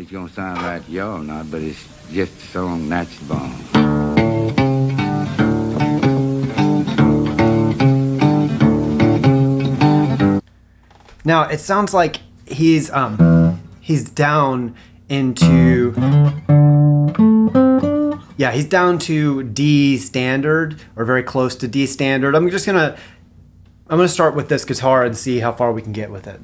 it's gonna sound right to y'all now, but it's just a song natural born. Now it sounds like he's down into, yeah, he's down to D standard, or very close to D standard. I'm gonna start with this guitar and see how far we can get with it.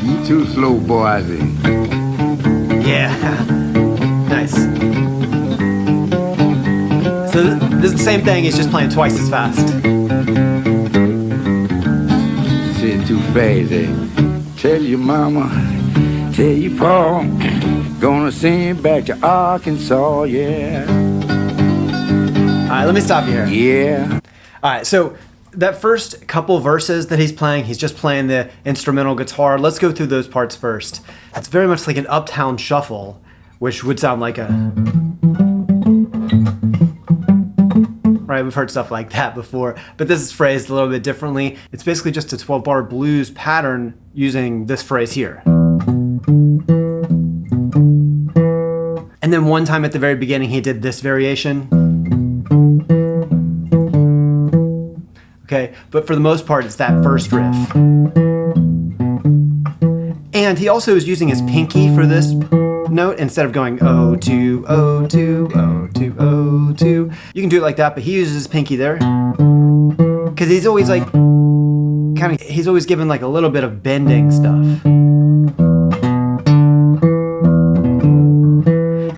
You too slow, boy, I think. Yeah, nice. So this is the same thing, he's just playing twice as fast. Sitting too fast, eh? Tell your mama, tell your pa, gonna send you back to Arkansas, yeah. All right, let me stop you here. Yeah. All right, so that first couple verses that he's playing, he's just playing the instrumental guitar. Let's go through those parts first. It's very much like an uptown shuffle, which would sound like a... Right, we've heard stuff like that before, but this is phrased a little bit differently. It's basically just a 12-bar blues pattern using this phrase here. And then one time at the very beginning, he did this variation. Okay, but for the most part, it's that first riff. And he also is using his pinky for this note instead of going O2, O2, O2, O2. You can do it like that, but he uses his pinky there. Because he's always like, he's always given like a little bit of bending stuff.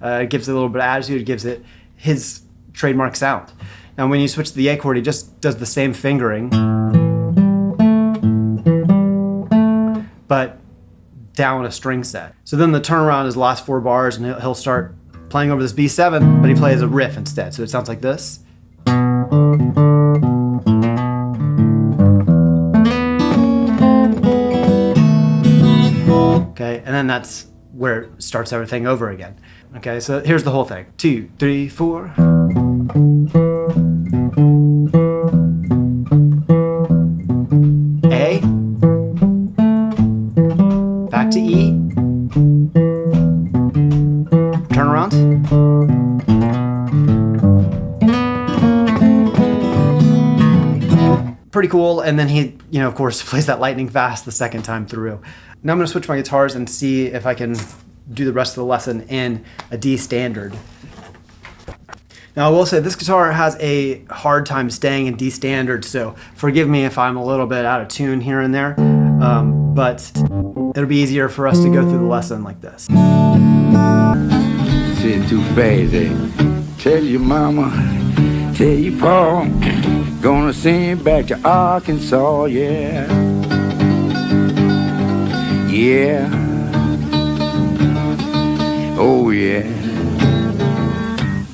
It gives it a little bit of attitude, it gives it his trademark sound. Now when you switch to the A chord, he just does the same fingering, but down a string set. So then the turnaround is the last 4 bars, and he'll start playing over this B7, but he plays a riff instead. So it sounds like this. Okay, and then that's where it starts everything over again. Okay, so here's the whole thing. 2, 3, 4. A, back to E, turn around, pretty cool. And then he, of course, plays that lightning fast the second time through. Now I'm going to switch my guitars and see if I can do the rest of the lesson in a D standard. Now I will say this guitar has a hard time staying in D standard, so forgive me if I'm a little bit out of tune here and there, but it'll be easier for us to go through the lesson like this. Sitting too fast, eh? Tell your mama, tell your pa, gonna send you back to Arkansas, yeah. Yeah. Oh yeah.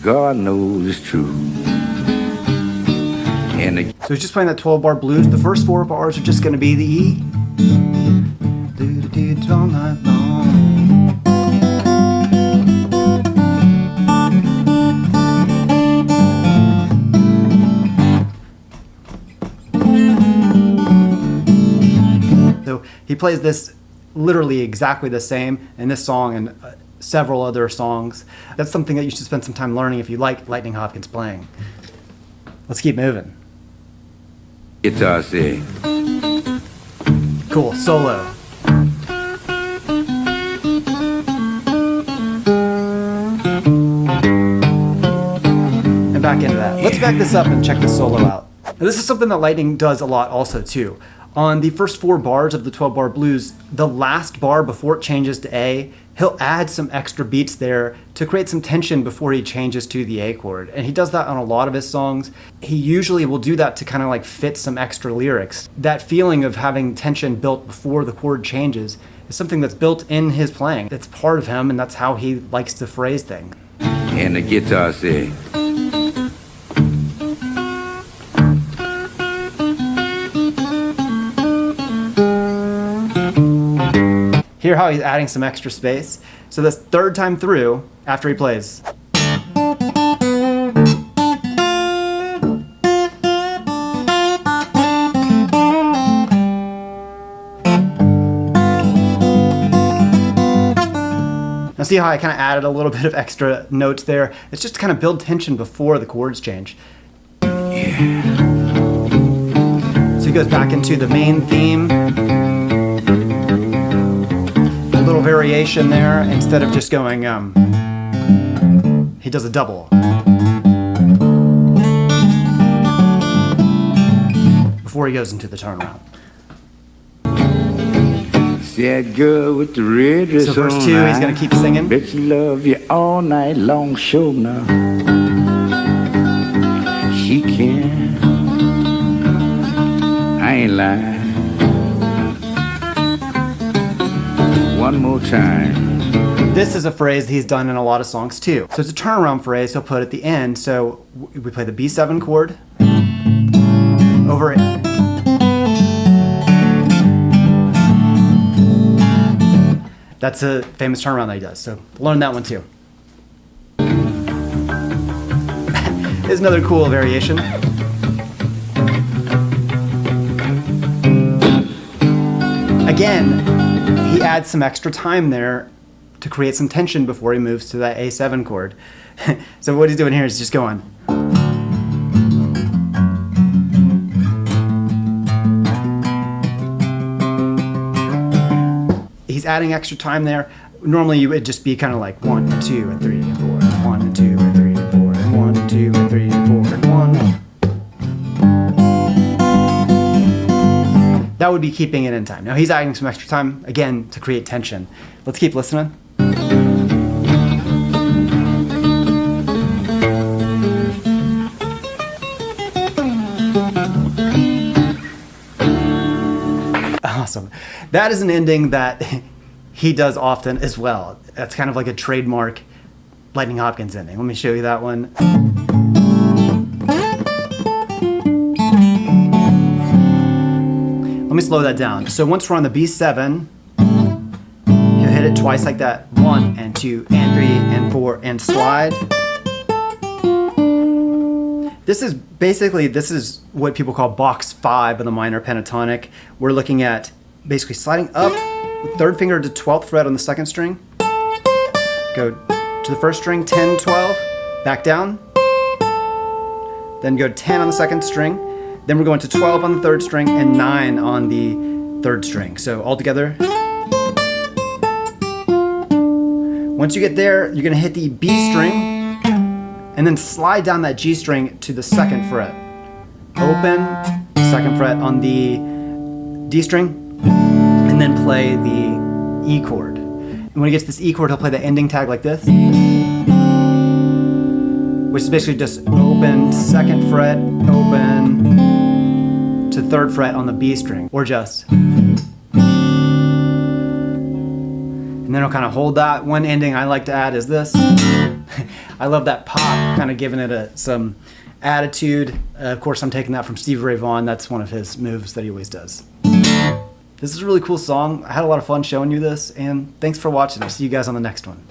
God knows it's true. So he's just playing that 12-bar blues. The first 4 bars are just going to be the E. All night long. So he plays this literally exactly the same in this song and several other songs. That's something that you should spend some time learning if you like Lightning Hopkins playing. Let's keep moving. Guitar say. Cool, solo. And back into that. Let's back this up and check the solo out. Now, this is something that Lightning does a lot also too. On the first 4 bars of the 12-bar blues, the last bar before it changes to A, he'll add some extra beats there to create some tension before he changes to the A chord. And he does that on a lot of his songs. He usually will do that to kind of like fit some extra lyrics. That feeling of having tension built before the chord changes is something that's built in his playing. It's part of him, and that's how he likes to phrase things. And the guitar say. Hear how he's adding some extra space? So this third time through, after he plays, Now see how I kind of added a little bit of extra notes there? It's just to kind of build tension before the chords change. Yeah. So he goes back into the main theme. A little variation there. Instead of just going, he does a double. Before he goes into the turnaround. See that girl with the red dress So verse on, 2, he's going to keep singing. Bet she love you all night long, show now. She can. I ain't lying. One more time. This is a phrase he's done in a lot of songs too. So it's a turnaround phrase he'll put at the end. So we play the B7 chord over it. That's a famous turnaround that he does. So learn that one too. Here's another cool variation. Again, he adds some extra time there to create some tension before he moves to that A7 chord. So what he's doing here is just going. He's adding extra time there. Normally you would just be kind of like 1 and 2 and 3 and 4, 1 and 2 and 3 and 4, and 1 and 2 and 3 and 4 and 1. That would be keeping it in time. Now he's adding some extra time, again, to create tension. Let's keep listening. Awesome. That is an ending that he does often as well. That's kind of like a trademark Lightning Hopkins ending. Let me show you that one. Let me slow that down. So once we're on the B7, you hit it twice like that. 1 and 2 and 3 and 4 and slide. This is what people call box 5 of the minor pentatonic. We're looking at basically sliding up the 3rd finger to 12th fret on the 2nd string. Go to the 1st string, 10, 12, back down. Then go to 10 on the 2nd string. Then we're going to 12 on the 3rd string and 9 on the 3rd string. So all together. Once you get there, you're going to hit the B string and then slide down that G string to the 2nd fret. Open, 2nd fret on the D string, and then play the E chord. And when he gets this E chord, he'll play the ending tag like this, which is basically just open, 2nd fret, open to 3rd fret on the B string, or just. And then he'll kind of hold that. One ending I like to add is this. I love that pop, kind of giving it some attitude. Of course, I'm taking that from Stevie Ray Vaughan. That's one of his moves that he always does. This is a really cool song. I had a lot of fun showing you this, and thanks for watching. I'll see you guys on the next one.